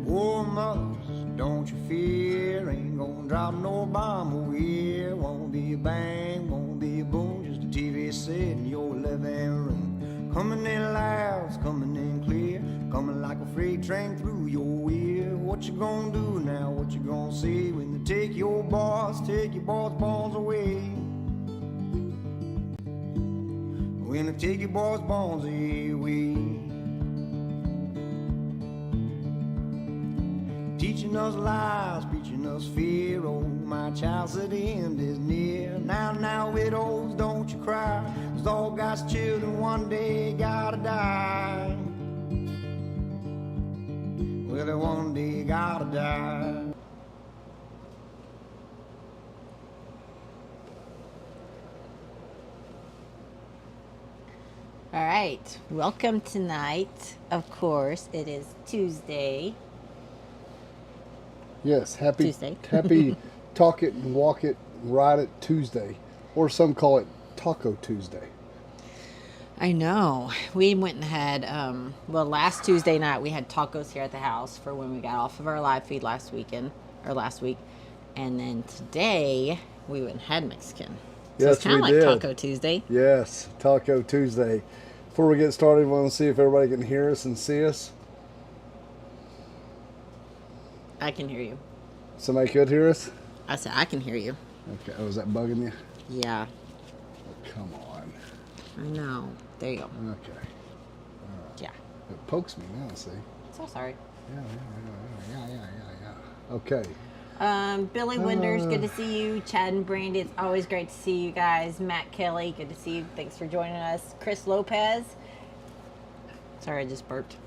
Oh, mothers, don't you fear, ain't gonna drop no bomb over here. Won't be a bang, won't be a boom, just a TV set in your living room. Coming in loud, it's coming in clear, coming like a freight train through your ear. What you gonna do now, what you gonna say when they take your boss bones away? When they take your boss bones away. Teaching us lies, preaching us fear. Oh, my child said the end is near. Now, widows, don't you cry, 'cause all God's children one day gotta die. Well, they one day gotta die. All right, welcome tonight. Of course, it is Tuesday. Yes, happy Tuesday. happy Talk It and Walk It, Ride It Tuesday, or some call it Taco Tuesday. I know. We went and had, last Tuesday night we had tacos here at the house for when we got off of our live feed last week. And then today we went and had Mexican. So Yes, it's kind of we like did. Taco Tuesday. Yes, Taco Tuesday. Before we get started, we want to see if everybody can hear us and see us. I can hear you. Somebody could hear us? I said I can hear you. Okay, was that bugging you? Yeah, Oh, come on. I know. There you go. Okay. Yeah. It pokes me now, see? So sorry. Yeah. Okay. Billy Winders, good to see you. Chad and Brandy, it's always great to see you guys. Matt Kelly, good to see you. Thanks for joining us. Chris Lopez. Sorry, I just burped.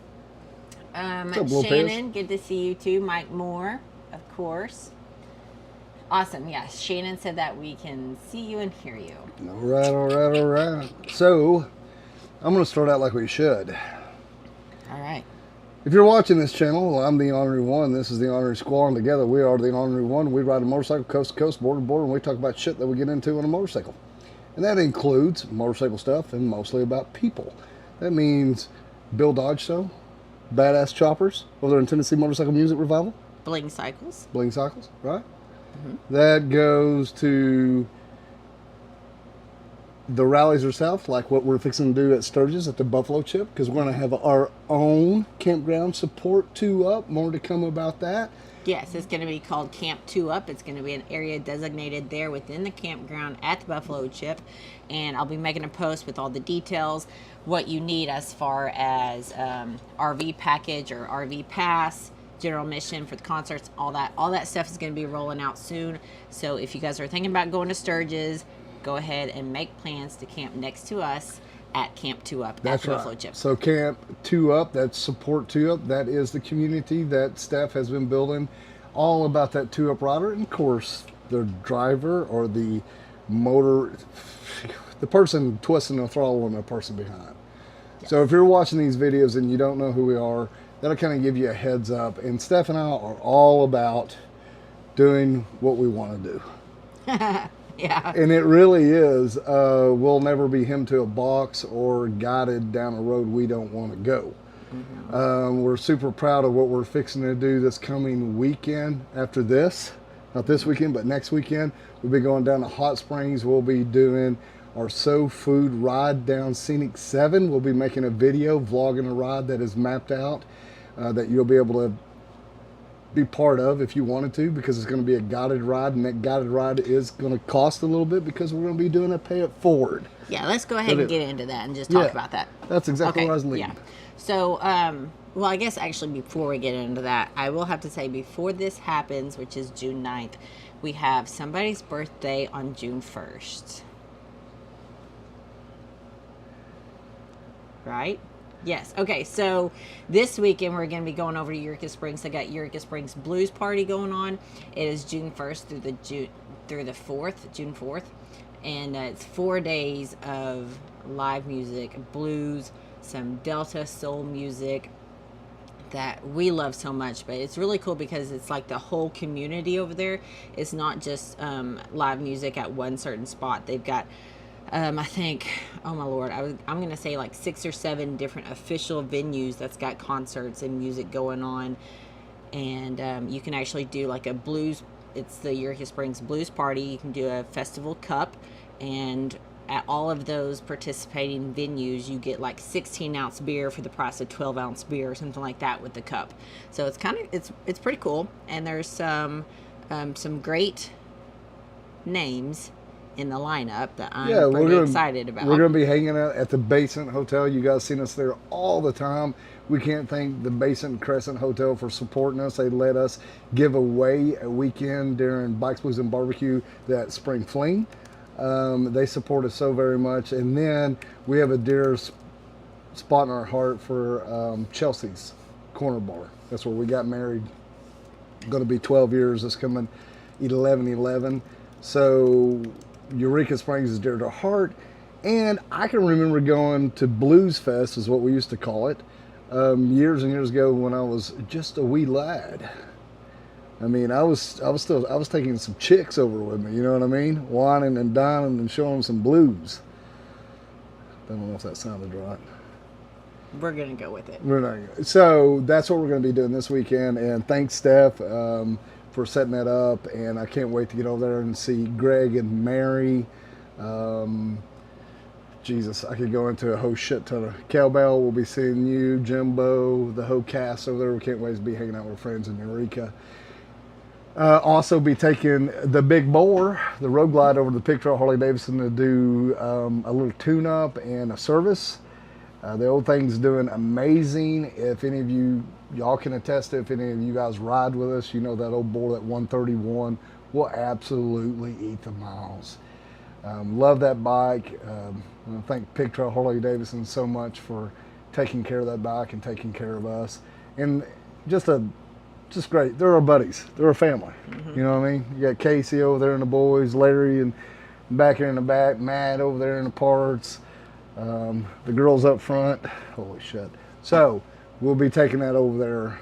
up, Lopez? Shannon, good to see you too. Mike Moore, of course. Awesome. Yes, Shannon said that we can see you and hear you. All right. So, I'm going to start out like we should. All right. If you're watching this channel, well, I'm the Honorary One. This is the Honorary Squall, and together we are the Honorary One. We ride a motorcycle coast to coast, border to border, and we talk about shit that we get into on a motorcycle. And that includes motorcycle stuff and mostly about people. That means Bill Dodge Show, Badass Choppers, over there in Tennessee Motorcycle Music Revival. Bling Cycles. Bling Cycles, right? Mm-hmm. That goes to the rallies herself, like what we're fixing to do at Sturgis at the Buffalo Chip, because we're going to have our own campground support 2-up. More to come about that. Yes, it's going to be called Camp 2-Up. It's going to be an area designated there within the campground at the Buffalo Chip. And I'll be making a post with all the details, what you need as far as RV package or RV pass, general mission for the concerts, all that stuff is going to be rolling out soon. So if you guys are thinking about going to Sturgis, go ahead and make plans to camp next to us at Camp 2-Up at the Buffalo Chip. So Camp 2-Up, that's support 2-Up. That is the community that staff has been building all about that 2-Up rider. And of course, the driver or the person twisting the throttle and the person behind. Yes. So if you're watching these videos and you don't know who we are, that'll kind of give you a heads up. And Steph and I are all about doing what we want to do. Yeah. And it really is. We'll never be hemmed to a box or guided down a road we don't want to go. Mm-hmm. We're super proud of what we're fixing to do this coming weekend after this. Not this weekend, but next weekend. We'll be going down to Hot Springs. We'll be doing our Soul Food ride down Scenic 7. We'll be making a video vlogging a ride that is mapped out that you'll be able to be part of if you wanted to, because it's going to be a guided ride, and that guided ride is going to cost a little bit because we're going to be doing a pay it forward. Yeah, let's go ahead and get into that and just talk about that. That's exactly what I was leading. Yeah. So, well, I guess actually before we get into that, I will have to say before this happens, which is June 9th, we have somebody's birthday on June 1st. Right? Yes. Okay. So this weekend we're going to be going over to Eureka Springs. I got Eureka Springs Blues Party going on. It is June 1st through the 4th, June 4th, and it's 4 days of live music, blues, some Delta soul music that we love so much. But it's really cool because it's like the whole community over there. It's not just live music at one certain spot. They've got I think, oh my Lord, I'm going to say like 6 or 7 different official venues that's got concerts and music going on. and you can actually do like a blues. It's the Eureka Springs Blues Party. You can do a festival cup, and at all of those participating venues, you get like 16-ounce beer for the price of 12-ounce beer or something like that with the cup. So it's kind of it's pretty cool, and there's some great names in the lineup that I'm pretty excited about. We're going to be hanging out at the Basement Hotel. You guys seen us there all the time. We can't thank the Basement Crescent Hotel for supporting us. They let us give away a weekend during Bikes, Blues, and Barbecue, that spring fling. They support us so very much. And then we have a dear spot in our heart for Chelsea's Corner Bar. That's where we got married. Going to be 12 years. It's coming 11/11. So Eureka Springs is dear to our heart. And I can remember going to Blues Fest, is what we used to call it, years and years ago when I was just a wee lad. I mean, I was taking some chicks over with me, you know what I mean? Whining and dining and showing them some blues. I don't know if that sounded right. We're going to go with it. We're not. So that's what we're going to be doing this weekend. And thanks, Steph, for setting that up. And I can't wait to get over there and see Greg and Mary. Jesus, I could go into a whole shit ton of Cowbell. We'll be seeing you, Jimbo, the whole cast over there. We can't wait to be hanging out with friends in Eureka. Also be taking the Big Boar, the Road Glide, over to the T.W.R Harley Davidson to do a little tune-up and a service. The old thing's doing amazing. If any of y'all can attest to, if any of you guys ride with us, you know that old boar, that 131, will absolutely eat the miles. Love that bike. I thank T.W.R Harley Davidson so much for taking care of that bike and taking care of us. And just great. They're our buddies. They're our family. Mm-hmm. You know what I mean? You got Casey over there and the boys, Larry and back here in the back, Matt over there in the parts, the girls up front. Holy shit. So we'll be taking that over there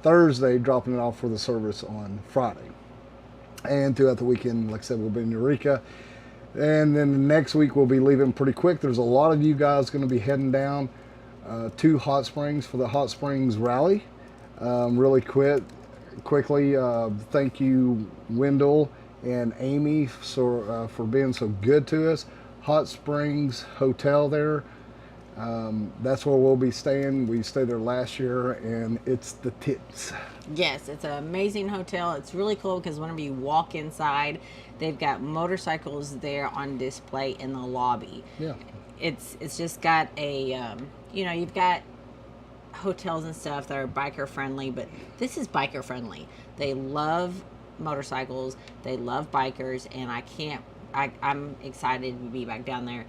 Thursday, dropping it off for the service on Friday. And throughout the weekend, like I said, we'll be in Eureka. And then the next week we'll be leaving pretty quick. There's a lot of you guys going to be heading down to Hot Springs for the Hot Springs Rally. Really quickly, thank you, Wendell and Amy, for being so good to us. Hot Springs Hotel there. That's where we'll be staying. We stayed there last year, and it's the tits. Yes, it's an amazing hotel. It's really cool because whenever you walk inside, they've got motorcycles there on display in the lobby. Yeah. It's just got a, you've got hotels and stuff that are biker friendly, but this is biker friendly. They love motorcycles, they love bikers, and I'm excited to be back down there.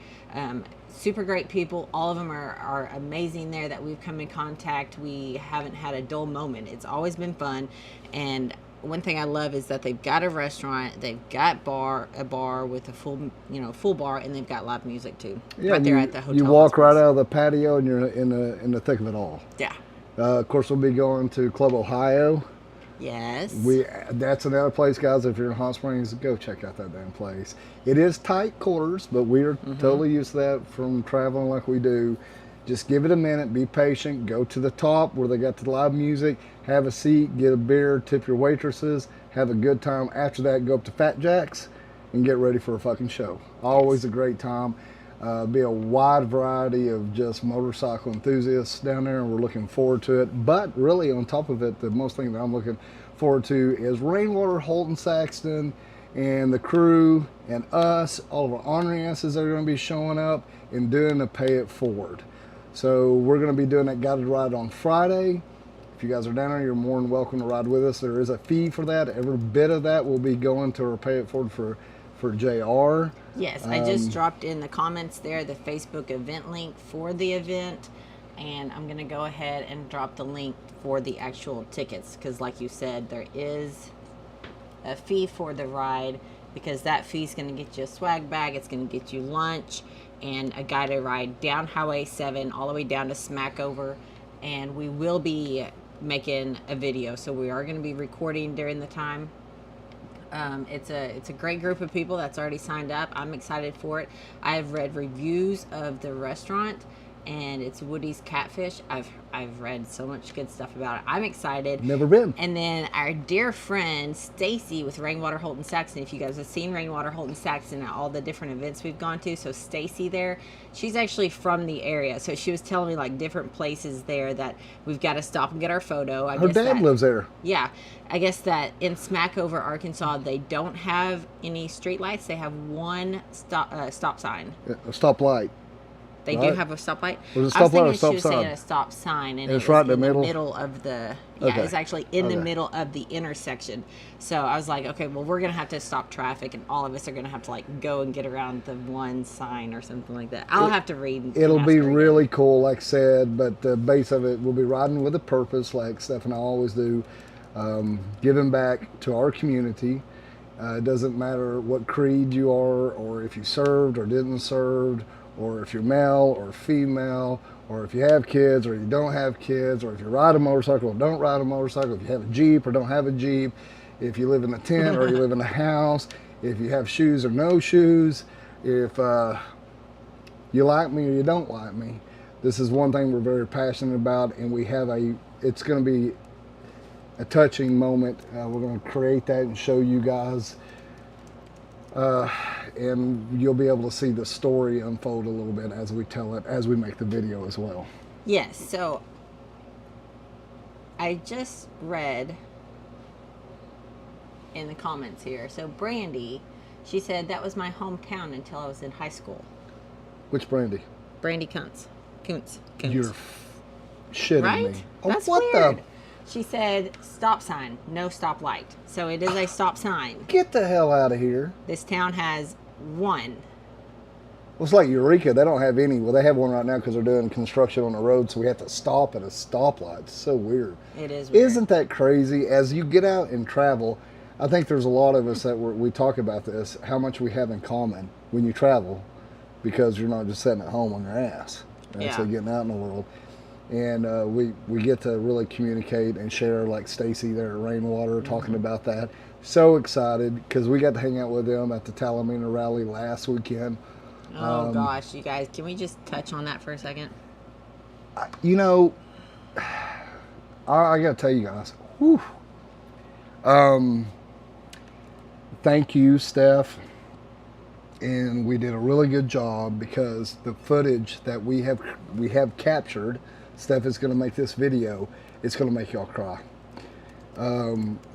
Super great people. All of them are amazing there that we've come in contact. We haven't had a dull moment. It's always been fun. And one thing I love is that they've got a restaurant, they've got a bar with a full bar, and they've got live music too. Yeah, right there at the hotel. You walk right out of the patio and you're in the thick of it all. Yeah. Of course, we'll be going to Club Ohio. Yes. That's another place, guys. If you're in Hot Springs, go check out that damn place. It is tight quarters, but we are totally used to that from traveling like we do. Just give it a minute, be patient, go to the top where they got the live music, have a seat, get a beer, tip your waitresses, have a good time. After that, go up to Fat Jack's and get ready for a fucking show. Always a great time. Be a wide variety of just motorcycle enthusiasts down there, and we're looking forward to it. But really, on top of it, the most thing that I'm looking forward to is Rainwater, Holton, Saxton, and the crew and us, all of our honoring asses that are going to be showing up and doing the Pay It Forward. So we're going to be doing that guided ride on Friday. If you guys are down there, you're more than welcome to ride with us. There is a fee for that. Every bit of that will be going to our Pay It Forward for JR. Yes, I just dropped in the comments there the Facebook event link for the event, and I'm going to go ahead and drop the link for the actual tickets, because like you said, there is a fee for the ride, because that fee is going to get you a swag bag, it's going to get you lunch, and a guided ride down Highway 7 all the way down to Smackover. And we will be making a video, so we are going to be recording during the time. It's a great group of people that's already signed up. I'm excited for it. I have read reviews of the restaurant, and it's Woody's Catfish. I've read so much good stuff about it. I'm excited. Never been. And then our dear friend Stacy with Rainwater Holton Saxon. If you guys have seen Rainwater Holton Saxon at all the different events we've gone to, so Stacy there, she's actually from the area. So she was telling me like different places there that we've got to stop and get our photo. Her dad lives there. Yeah, I guess that in Smackover, Arkansas, they don't have any street lights. They have one stop sign. A stoplight. They do have a stoplight. Was it a I was stoplight or thinking stop she was sign? saying a stop sign, and it's it right was in the middle? of the. Yeah, Okay. it's actually in the Okay. middle of the intersection. So I was like, okay, well, we're gonna have to stop traffic, and all of us are gonna have to like go and get around the one sign or something like that. I'll have to read. And It'll ask be her again. really cool, like I said, but the base of it will be riding with a purpose, like Steph and I always do, giving back to our community. It doesn't matter what creed you are, or if you served or didn't serve, or if you're male or female, or if you have kids or you don't have kids, or if you ride a motorcycle or don't ride a motorcycle, if you have a Jeep or don't have a Jeep, if you live in a tent or you live in a house, if you have shoes or no shoes, if you like me or you don't like me. This is one thing we're very passionate about, and we have it's going to be a touching moment. We're going to create that and show you guys, and you'll be able to see the story unfold a little bit as we tell it, as we make the video as well. Yes. So I just read in the comments here. So Brandy, she said that was my hometown until I was in high school. Which Brandy? Brandy Kuntz. You're shitting right? me. That's what weird. She said stop sign, no stop light. So it is a stop sign. Get the hell out of here. This town has one. Well, it's like Eureka. They don't have any. Well, they have one right now because they're doing construction on the road, so we have to stop at a stoplight. It's so weird. It is weird. Isn't that crazy? As you get out and travel, I think there's a lot of us that we talk about this, how much we have in common when you travel, because you're not just sitting at home on your ass. And so getting out in the world. And we get to really communicate and share, like Stacy there at Rainwater talking about that. So excited because we got to hang out with them at the Talamina rally last weekend. Oh gosh, you guys, can we just touch on that for a second? You know, I got to tell you guys, whew, thank you, Steph. And we did a really good job because the footage that we have captured, Steph is going to make this video. It's going to make y'all cry.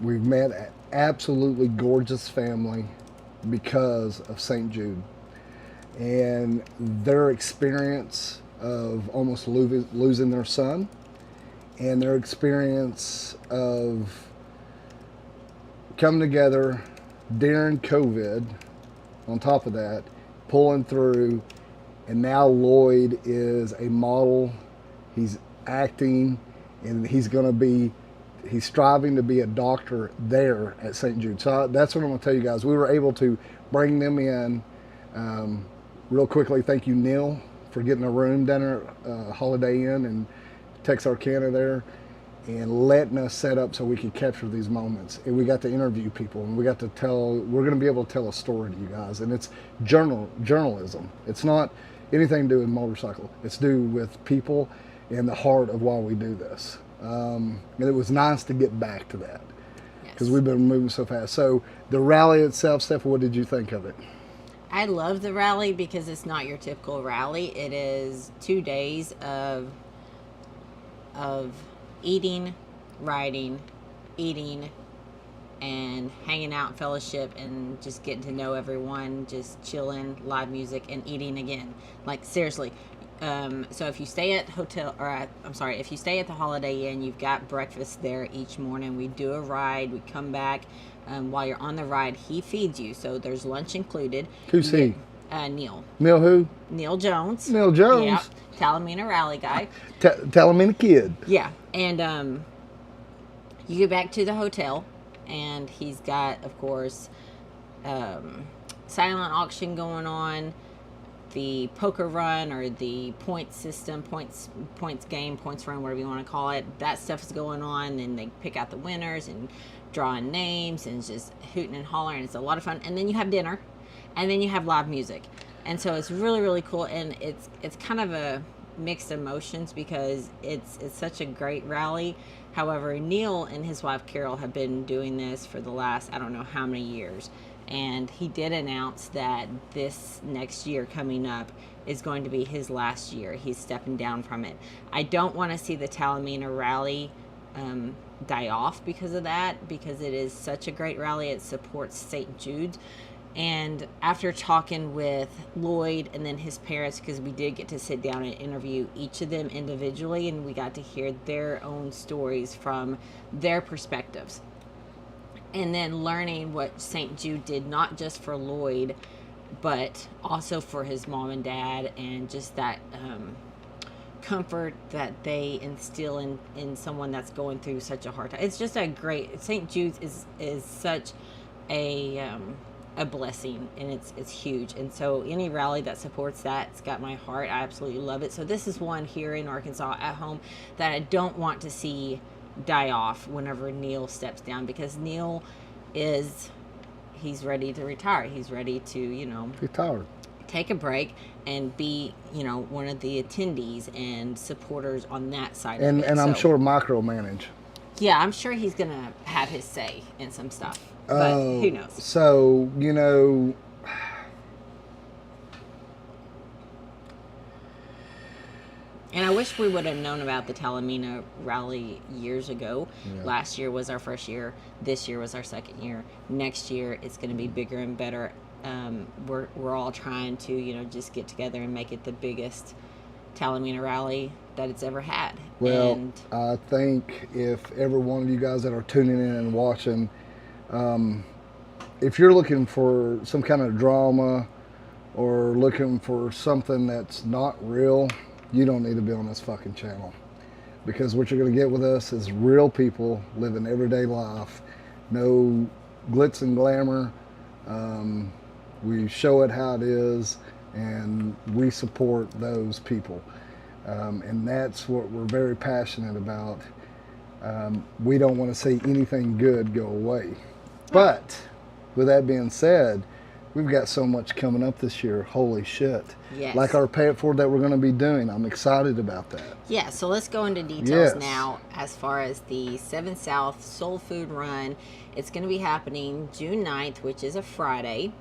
We've met an absolutely gorgeous family because of St. Jude and their experience of almost losing their son, and their experience of coming together during COVID. On top of that, pulling through, and now Lloyd is a model. He's acting, and he's striving to be a doctor there at St. Jude. So that's what I'm going to tell you guys. We were able to bring them in real quickly. Thank you, Neil, for getting a room down there, Holiday Inn in Texarkana there, and letting us set up so we could capture these moments. And we got to interview people, and we're going to be able to tell a story to you guys. And it's journalism. It's not anything to do with motorcycle. It's to do with people and the heart of why we do this. And it was nice to get back to that because we've been moving so fast. So the rally itself, Steph, what did you think of it? I love the rally because it's not your typical rally. It is 2 days of eating, riding, eating, and hanging out, fellowship, and just getting to know everyone, just chilling, live music, and eating again. Like, seriously. So if you stay at if you stay at the Holiday Inn, you've got breakfast there each morning. We do a ride. We come back. While you're on the ride, he feeds you. So there's lunch included. Who's he? Neil. Neil who? Neil Jones. Neil Jones? Yep. Talamina rally guy. Talamina kid. Yeah. And you get back to the hotel, and he's got, of course, silent auction going on, the poker run or the point system, points game, points run, whatever you want to call it. That stuff is going on, and they pick out the winners and drawing names and just hooting and hollering. It's a lot of fun. And then you have dinner, and then you have live music. And so it's really, really cool. And it's kind of mixed emotions because it's such a great rally. However, Neil and his wife Carol have been doing this for the last, I don't know how many years. And he did announce that this next year coming up is going to be his last year. He's stepping down from it. I don't want to see the Talamina rally die off because of that, because it is such a great rally. It supports St. Jude. And after talking with Lloyd and then his parents, because we did get to sit down and interview each of them individually, and we got to hear their own stories from their perspectives. And then learning what St. Jude did, not just for Lloyd, but also for his mom and dad, and just that comfort that they instill in someone that's going through such a hard time. It's just a great, St. Jude's is such a blessing, and it's huge. And so any rally that supports that, it's got my heart. I absolutely love it. So this is one here in Arkansas at home that I don't want to see die off whenever Neil steps down, because Neil he's ready to retire. He's ready to, Retired. Take a break and be, one of the attendees and supporters on that side of it. And I'm sure micromanage. Yeah, I'm sure he's going to have his say in some stuff. But who knows? So, and I wish we would have known about the Talamina rally years ago. Yeah. Last year was our first year. This year was our second year. Next year, it's going to be bigger and better. We're all trying to, just get together and make it the biggest Talamina rally that it's ever had. Well, and I think if every one of you guys that are tuning in and watching, if you're looking for some kind of drama or looking for something that's not real, you don't need to be on this fucking channel, because what you're going to get with us is real people living everyday life. No glitz and glamour. We show it how it is, and we support those people. And that's what we're very passionate about. We don't want to see anything good go away. But with that being said, we've got so much coming up this year. Holy shit. Yes. Like our pay it forward that we're going to be doing. I'm excited about that. Yeah, so let's go into details now as far as the 7 South Soul Food Run. It's going to be happening June 9th, which is a Friday,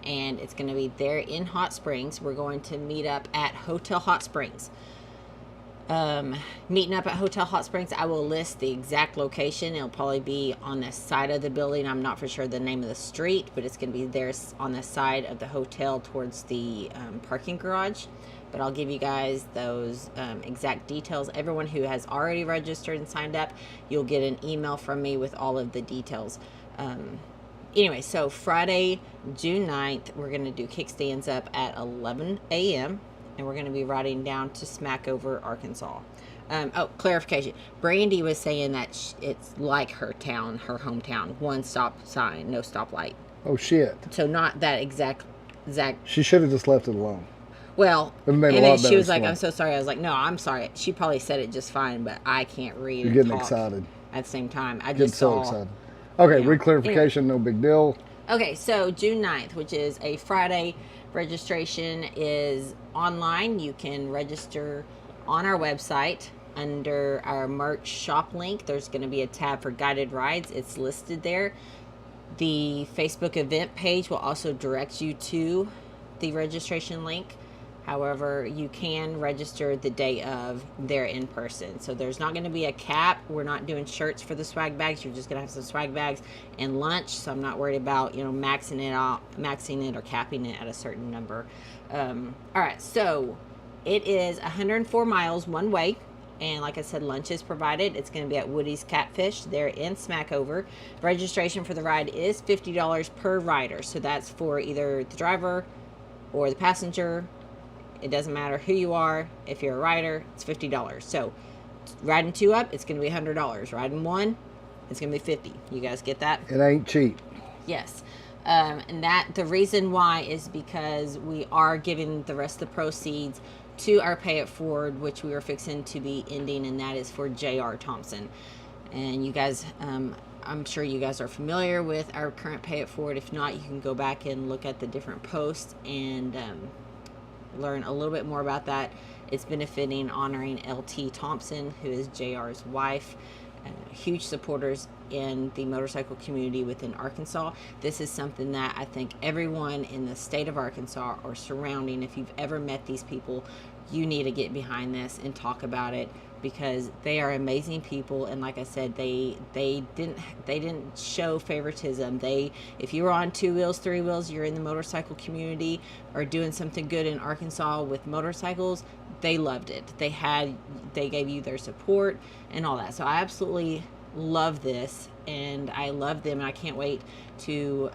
and it's going to be there in Hot Springs. We're going to meet up at Hotel Hot Springs. Meeting up at Hotel Hot Springs, I will list the exact location. It'll probably be on the side of the building. I'm not for sure the name of the street, but it's going to be there on the side of the hotel towards the parking garage. But I'll give you guys those exact details. Everyone who has already registered and signed up, you'll get an email from me with all of the details. Anyway, so Friday, June 9th, we're going to do kickstands up at 11 a.m., and we're going to be riding down to Smackover, Arkansas. Clarification. Brandy was saying that it's like her town, her hometown. One stop sign, no stoplight. Oh, shit. So not that exact. She should have just left it alone. Well, and then she was like, I'm so sorry. I was like, no, I'm sorry. She probably said it just fine, but I can't read You're getting excited. At the same time. I just so excited. Okay, reclarification, no big deal. Okay, so June 9th, which is a Friday, registration is online. You can register on our website under our merch shop link. There's going to be a tab for guided rides. It's listed there. The Facebook event page will also direct you to the registration link. However, you can register the day of there in person. So there's not going to be a cap. We're not doing shirts for the swag bags. You're just going to have some swag bags and lunch. So I'm not worried about, maxing it or capping it at a certain number. All right. So it is 104 miles one way. And like I said, lunch is provided. It's going to be at Woody's Catfish there in Smackover. Registration for the ride is $50 per rider. So that's for either the driver or the passenger. It doesn't matter who you are. If you're a rider, it's $50. So riding 2 up, it's going to be $100. Riding 1, it's going to be $50. You guys get that? It ain't cheap. Yes. And that the reason why is because we are giving the rest of the proceeds to our Pay It Forward, which we are fixing to be ending, and that is for J.R. Thompson. And you guys, I'm sure you guys are familiar with our current Pay It Forward. If not, you can go back and look at the different posts and learn a little bit more about that. It's benefiting, honoring LT Thompson, who is JR's wife. Huge supporters in the motorcycle community within Arkansas. This is something that I think everyone in the state of Arkansas or surrounding, if you've ever met these people, you need to get behind this and talk about it, because they are amazing people. And like I said, they didn't show favoritism. If you were on 2 wheels, 3 wheels, you're in the motorcycle community or doing something good in Arkansas with motorcycles, they loved it. They gave you their support and all that. So I absolutely love this, and I love them, and I can't wait to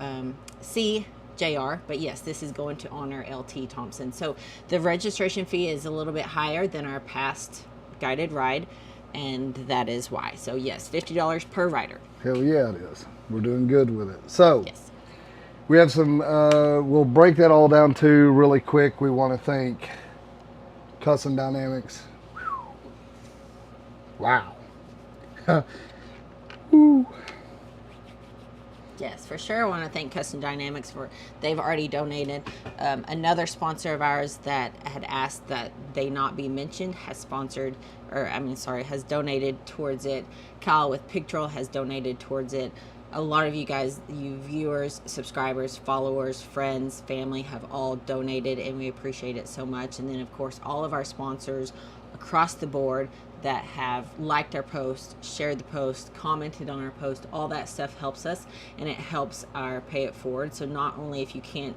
see JR. But yes, this is going to honor LT Thompson. So the registration fee is a little bit higher than our past guided ride, and that is why. So yes, $50 per rider. Hell yeah, it is. We're doing good with it. So Yes. we have some, we'll break that all down too really quick. We want to thank Custom Dynamics. Wow. Woo. Yes, for sure. I want to thank Custom Dynamics they've already donated. Another sponsor of ours that had asked that they not be mentioned has donated towards it. Kyle with Pictorial has donated towards it. A lot of you guys, you viewers, subscribers, followers, friends, family have all donated, and we appreciate it so much. And then of course all of our sponsors across the board that have liked our post, shared the post, commented on our post, all that stuff helps us, and it helps our pay it forward. So not only if you can't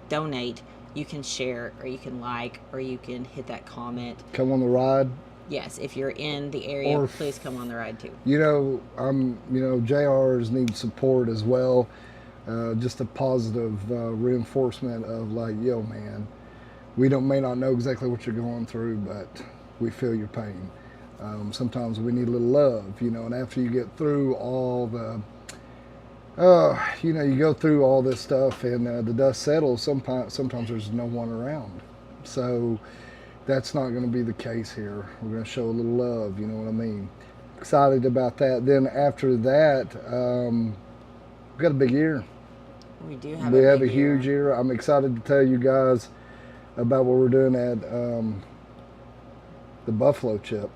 donate, you can share, or you can like, or you can hit that comment. Come on the ride. Yes, if you're in the area, please come on the ride too. JRs need support as well. Just a positive reinforcement of like, yo man, we may not know exactly what you're going through, but we feel your pain. Sometimes we need a little love, and after you get through all the, you go through all this stuff and the dust settles, sometimes there's no one around. So that's not going to be the case here. We're going to show a little love, you know what I mean? Excited about that. Then after that, we've got a big year. We do have We have a huge year. I'm excited to tell you guys about what we're doing at the Buffalo Chip.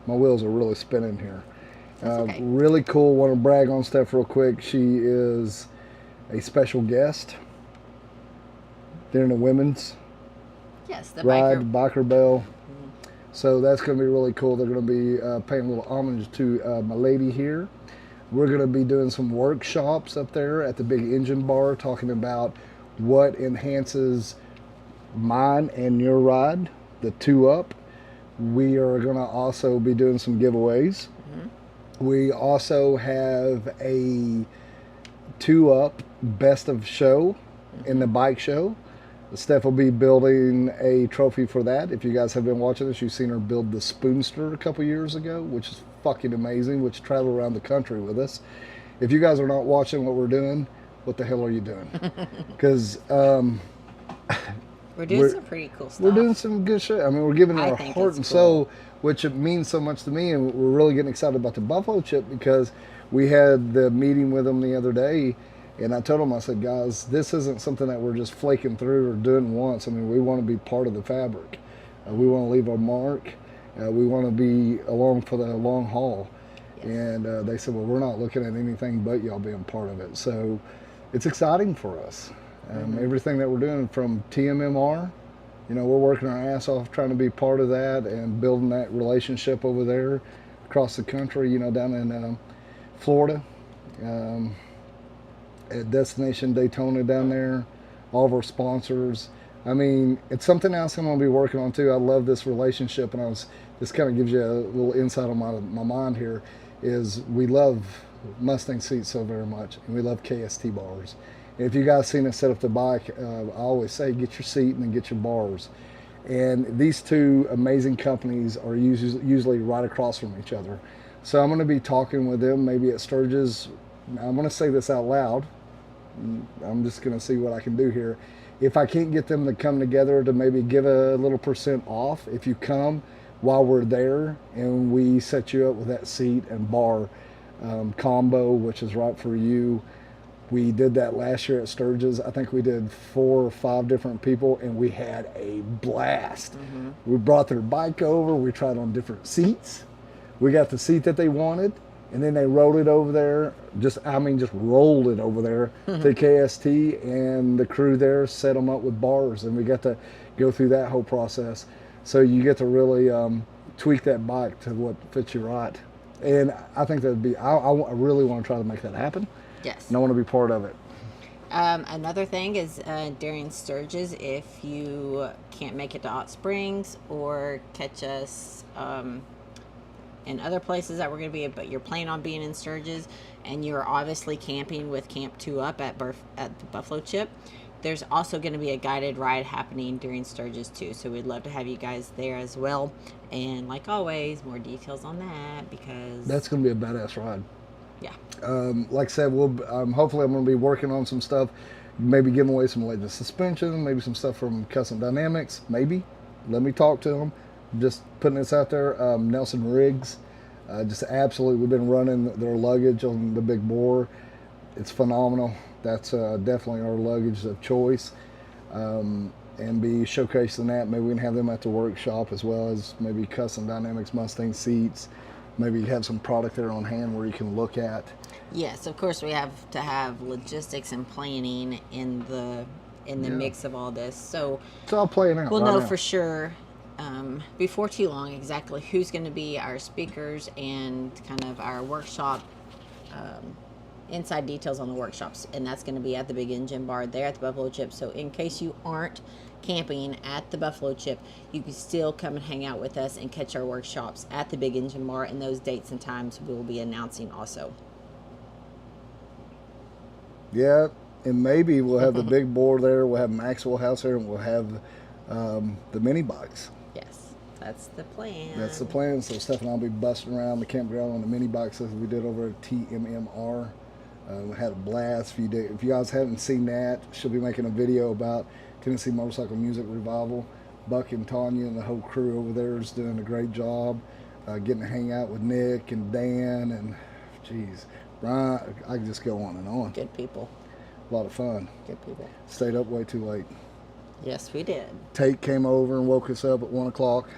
My wheels are really spinning here. Okay. Really cool. Want to brag on Steph real quick. She is a special guest during the women's the ride, Biker Bell. So that's going to be really cool. They're going to be paying a little homage to my lady here. We're going to be doing some workshops up there at the Big Engine Bar, talking about what enhances mine and your ride, the 2-Up. We are going to also be doing some giveaways. We also have a 2-Up best of show in the bike show. Steph will be building a trophy for that. If you guys have been watching this, you've seen her build the Spoonster a couple years ago, which is fucking amazing, which traveled around the country with us. If you guys are not watching what we're doing, what the hell are you doing? Because we're doing some pretty cool stuff. We're doing some good shit. I mean, we're giving our heart and soul, which it means so much to me, and we're really getting excited about the Buffalo Chip because we had the meeting with them the other day, and I told them, I said, guys, this isn't something that we're just flaking through or doing once. I mean, we want to be part of the fabric. We want to leave our mark. We want to be along for the long haul. Yes. And they said, well, we're not looking at anything but y'all being part of it. So it's exciting for us. Everything that we're doing from TMMR, we're working our ass off trying to be part of that and building that relationship over there across the country, down in Florida, at Destination Daytona down there, all of our sponsors. I mean, it's something else I'm going to be working on too. I love this relationship, and this kind of gives you a little insight on my mind here, is we love Mustang seats so very much, and we love KST bars. And if you guys seen us set up the bike, I always say get your seat and then get your bars. And these two amazing companies are usually right across from each other. So I'm going to be talking with them maybe at Sturgis. I'm going to say this out loud. I'm just going to see what I can do here. If I can't get them to come together to maybe give a little % off, if you come while we're there and we set you up with that seat and bar combo, which is right for you, We did that last year at Sturgis. I think we did 4 or 5 different people, and we had a blast. We brought their bike over. We tried on different seats. We got the seat that they wanted, and then they rolled it over there. Just rolled it over there to KST, and the crew there set them up with bars, and we got to go through that whole process. So you get to really tweak that bike to what fits you right. And I think that'd be, I really want to try to make that happen. Yes. And I want to be part of it. Another thing is during Sturgis, if you can't make it to Hot Springs or catch us in other places that we're going to be, but you're planning on being in Sturgis, and you're obviously camping with Camp 2 Up at the Buffalo Chip, there's also going to be a guided ride happening during Sturgis too. So we'd love to have you guys there as well. And like always, more details on that, because that's going to be a badass ride. Yeah. Like I said, hopefully I'm going to be working on some stuff, maybe giving away some latest suspension, maybe some stuff from Custom Dynamics, maybe. Let me talk to them. Just putting this out there. Nelson Riggs, just absolutely, we've been running their luggage on the big bore. It's phenomenal. That's definitely our luggage of choice. And be showcasing that. Maybe we can have them at the workshop, as well as maybe Custom Dynamics Mustang seats. Maybe have some product there on hand where you can look at. Yes, of course we have to have logistics and planning in the mix of all this. So it's all playing out. We'll right know now. for sure before too long exactly who's going to be our speakers and kind of our workshop inside details on the workshops, and that's going to be at the Big Engine Bar there at the Buffalo Chip. So in case you aren't camping at the Buffalo Chip, you can still come and hang out with us and catch our workshops at the Big Engine Bar, and those dates and times we will be announcing also. Yeah, and maybe we'll have the big bore there, we'll have Maxwell House there, and we'll have the mini bikes. Yes, that's the plan. That's the plan. So Steph and I'll be busting around the campground on the mini bikes as we did over at TWR. We had a blast. If you guys haven't seen that, she'll be making a video about Tennessee Motorcycle Music Revival. Buck and Tanya and the whole crew over there is doing a great job. Getting to hang out with Nick and Dan and, geez, Brian. I can just go on and on. Good people. A lot of fun. Good people. Stayed up way too late. Yes, we did. Tate came over and woke us up at 1 o'clock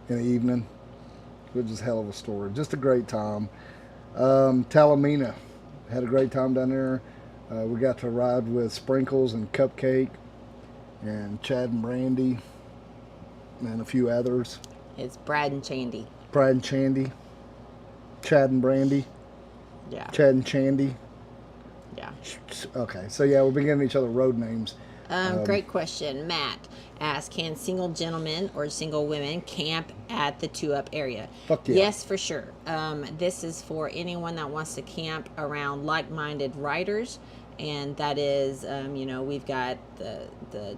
in the evening. It was just a hell of a story. Just a great time. Talamina. Had a great time down there. We got to ride with Sprinkles and Cupcake and Chad and Brandy and a few others. It's Brad and Chandy. Brad and Chandy. Chad and Brandy. Yeah. Chad and Chandy. Yeah. Okay, so yeah, we're beginning each other road names. Great question. Matt asked, can single gentlemen or single women camp at the 2-Up area? Fuck yeah. Yes, for sure. This is for anyone that wants to camp around like-minded riders, and that is, we've got the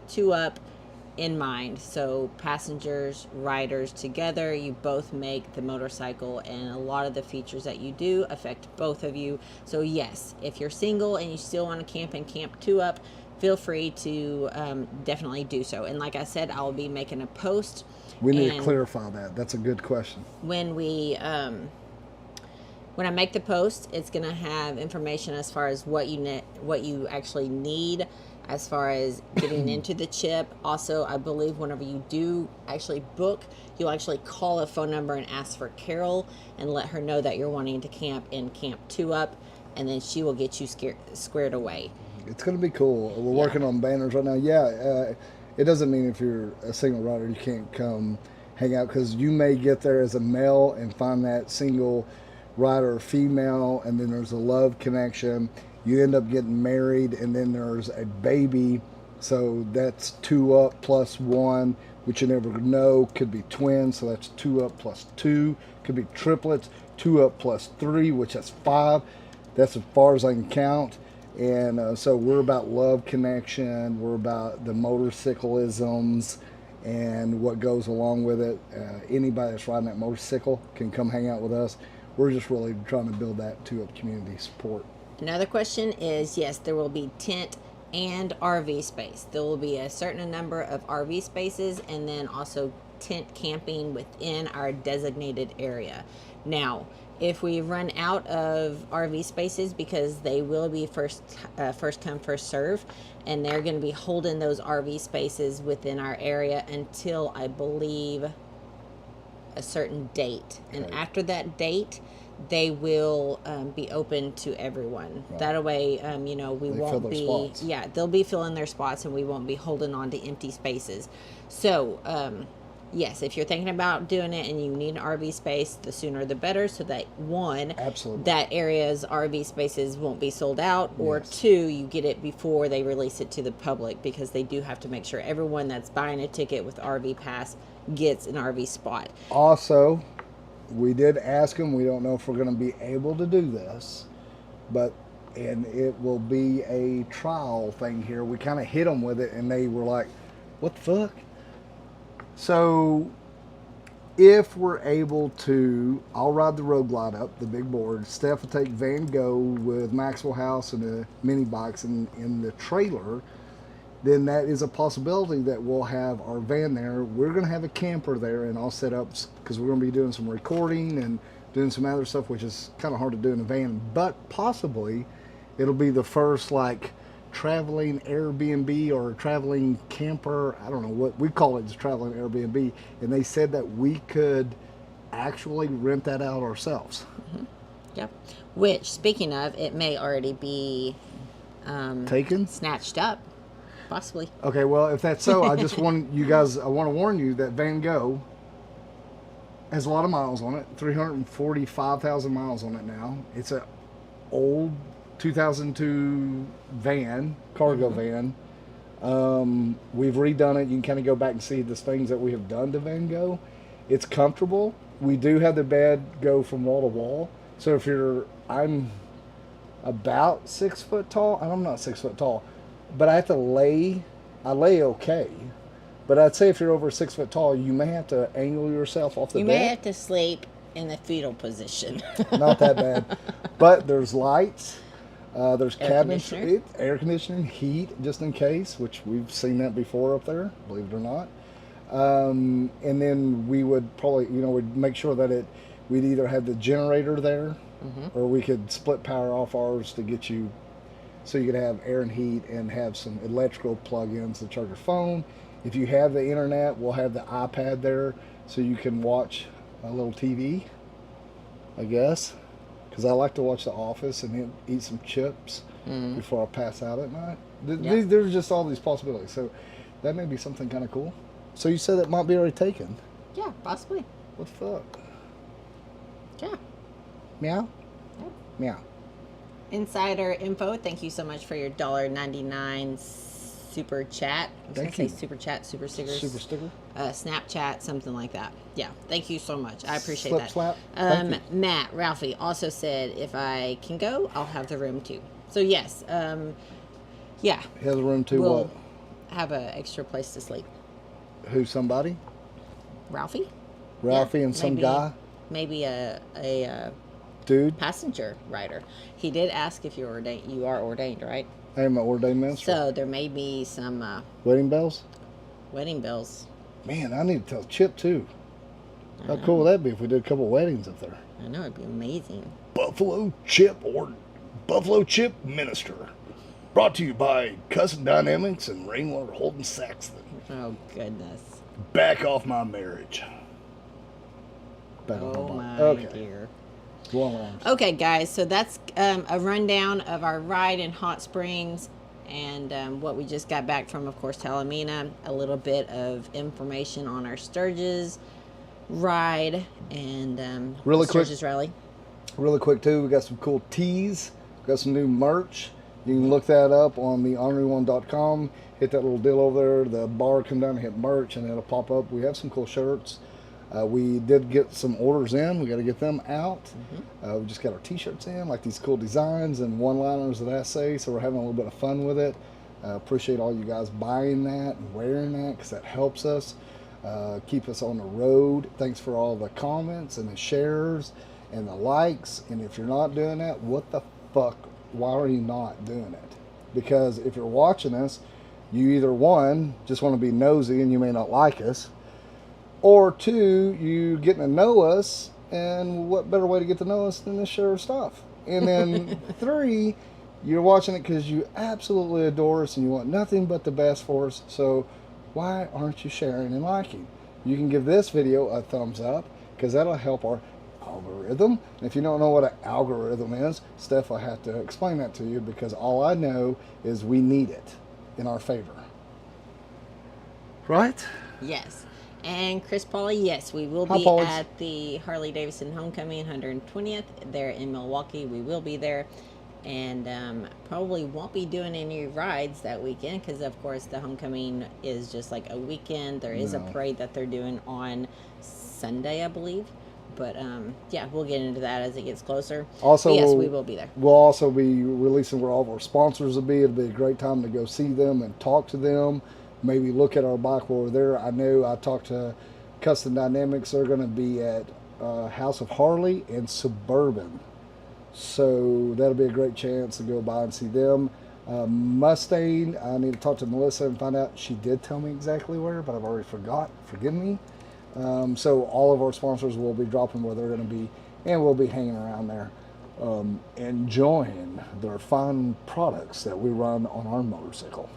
2-Up in mind. So passengers, riders together, you both make the motorcycle, and a lot of the features that you do affect both of you. So yes, if you're single and you still want to camp and camp 2-Up, feel free to definitely do so. And like I said, I'll be making a post. We need to clarify that. That's a good question. When I make the post, it's going to have information as far as what you actually need as far as getting into the chip. Also, I believe whenever you do actually book, you'll actually call a phone number and ask for Carol and let her know that you're wanting to camp in Camp 2-Up, and then she will get you squared away. It's going to be cool. We're working on banners right now. Yeah, it doesn't mean if you're a single rider you can't come hang out, because you may get there as a male and find that single rider or female, and then there's a love connection. You end up getting married, and then there's a baby. So that's 2-Up plus 1, which you never know. Could be twins, so that's 2-Up plus 2. Could be triplets, 2-Up plus 3, which that's 5. That's as far as I can count. And so we're about love connection. We're about the motorcyclisms and what goes along with it. Anybody that's riding that motorcycle can come hang out with us. We're just really trying to build that 2-Up community support. Another question is, yes, there will be tent and RV space. There will be a certain number of RV spaces, and then also tent camping within our designated area. Now, If we run out of RV spaces, because they will be first come, first serve, and they're going to be holding those RV spaces within our area until, I believe, a certain date. And Okay. after that date, they will be open to everyone. Right. That way, we They won't fill their be, spots. yeah, they'll be filling their spots, and we won't be holding on to empty spaces. So, yes, if you're thinking about doing it and you need an RV space, the sooner the better, so that one, Absolutely. that area's RV spaces won't be sold out, or Yes. two, you get it before they release it to the public, because they do have to make sure everyone that's buying a ticket with RV Pass gets an RV spot. Also, we did ask them, we don't know if we're going to be able to do this, and it will be a trial thing here. We kind of hit them with it, and they were like, what the fuck? So, if we're able to, I'll ride the Road Glide up, the big board. Steph will take Van Gogh with Maxwell House and the mini bikes in the trailer. Then that is a possibility that we'll have our van there. We're going to have a camper there, and I'll set up, because we're going to be doing some recording and doing some other stuff, which is kind of hard to do in a van. But possibly it'll be the first like traveling Airbnb or traveling camper. I don't know what we call it, just traveling Airbnb. And they said that we could actually rent that out ourselves. Yep. Which, speaking of, it may already be Taken? snatched up. Possibly. Okay, well, if that's so, I just want you guys, I want to warn you that Van Gogh has a lot of miles on it, 345,000 miles on it now. It's an old 2002 van, cargo van. We've redone it. You can kind of go back and see the things that we have done to Van Gogh. It's comfortable. We do have the bed go from wall to wall. So if I'm about 6 foot tall, and I'm not 6 foot tall, but I lay okay. But I'd say if you're over 6 foot tall, you may have to angle yourself off the You bed. may have to sleep in the fetal position. Not that bad. But there's lights. There's Air cabin conditioner. air conditioning, heat, just in case, which we've seen that before up there, believe it or not. And then we would probably, we'd make sure that we'd either have the generator there, or we could split power off ours to get you, so you could have air and heat and have some electrical plug-ins to charge your phone. If you have the internet, we'll have the iPad there, so you can watch a little TV, I guess. Because I like to watch The Office and then eat some chips before I pass out at night. There's just all these possibilities. So that may be something kind of cool. So you said it might be already taken. Yeah, possibly. What the fuck? Yeah. Meow? Yep. Meow. Insider info, thank you so much for your $1.99 super chat. I was going Thank to you. say super chat, super stickers. Super sticker? Snapchat, something like that. Yeah, thank you so much. I appreciate Slip that. slap. Thank you. Matt, Ralphie also said if I can go, I'll have the room too. So yes, yeah, He has a room too. we'll What? have an extra place to sleep. Who? Somebody? Ralphie? Ralphie Yeah, and some maybe- guy? Maybe a Dude? passenger rider. He did ask if you're ordained. You are ordained, right? I am an ordained minister. So there may be some Wedding bells? wedding bells. Man, I need to tell Chip too. I How know. cool would that be if we did a couple weddings up there? I know, it'd be amazing. Buffalo Chip Minister. Brought to you by Cousin Dynamics and Rainwater Holden Saxton. Oh, goodness. Back off my marriage. Back Oh, off my Okay. dear. Long arms. Okay, guys, so that's a rundown of our ride in Hot Springs and what we just got back from, of course, Talamina. A little bit of information on our Sturgis ride and Really quick. Sturgis rally. Really quick too, we got some cool tees. We got some new merch. You can look that up on the orneryone.com. Hit that little deal over there. The bar, come down and hit merch, and it'll pop up. We have some cool shirts. We did get some orders in. We got to get them out. We just got our t-shirts in, like these cool designs and one-liners that I say. So we're having a little bit of fun with it. Appreciate all you guys buying that and wearing that, because that helps us keep us on the road. Thanks for all the comments and the shares and the likes. And if you're not doing that, what the fuck? Why are you not doing it? Because if you're watching us, you either one, just want to be nosy and you may not like us, or two, you getting to know us And what better way to get to know us than to share our stuff? And then 3, you're watching it because you absolutely adore us and you want nothing but the best for us. So why aren't you sharing and liking? You can give this video a thumbs up because that'll help our algorithm. And if you don't know what an algorithm is, Steph will have to explain that to you because all I know is we need it in our favor. Right? Yes. And Chris Pauly, yes, we will Hi, be Paulies. at the Harley Davidson Homecoming 120th there in Milwaukee. We will be there. And probably won't be doing any rides that weekend because, of course, the homecoming is just like a weekend. There is a parade that they're doing on Sunday, I believe. But, yeah, we'll get into that as it gets closer. Also, but yes, we will be there. We'll also be releasing where all of our sponsors will be. It'll be a great time to go see them and talk to them. Maybe look at our bike while we're there. I know I talked to Custom Dynamics. They're going to be at House of Harley and Suburban. So that'll be a great chance to go by and see them. Mustang, I need to talk to Melissa and find out. She did tell me exactly where, but I've already forgot. Forgive me. So all of our sponsors will be dropping where they're going to be, and we'll be hanging around there enjoying their fine products that we run on our motorcycle.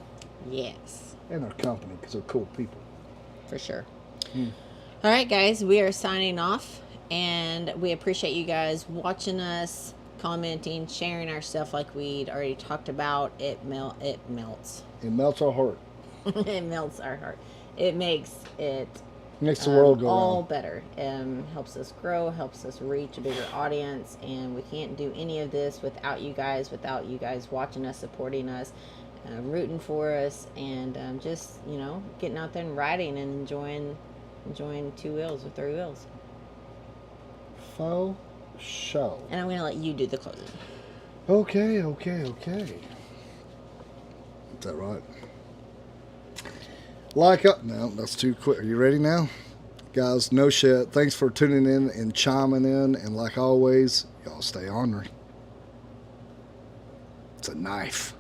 Yes. And their company, because they're cool people. For sure. All right, guys, we are signing off, and we appreciate you guys watching us, commenting, sharing our stuff like we'd already talked about. It melts. It melts our heart. It melts our heart. It makes it Makes the world go all round. better. Helps us grow, helps us reach a bigger audience, and we can't do any of this without you guys watching us, supporting us, rooting for us, and just, you know, getting out there and riding and enjoying 2 wheels or 3 wheels. Faux show. And I'm going to let you do the closing. Okay. Is that right? Like up. No, that's too quick. Are you ready now? Guys, no shit. Thanks for tuning in and chiming in. And like always, y'all stay ornery. It's a knife.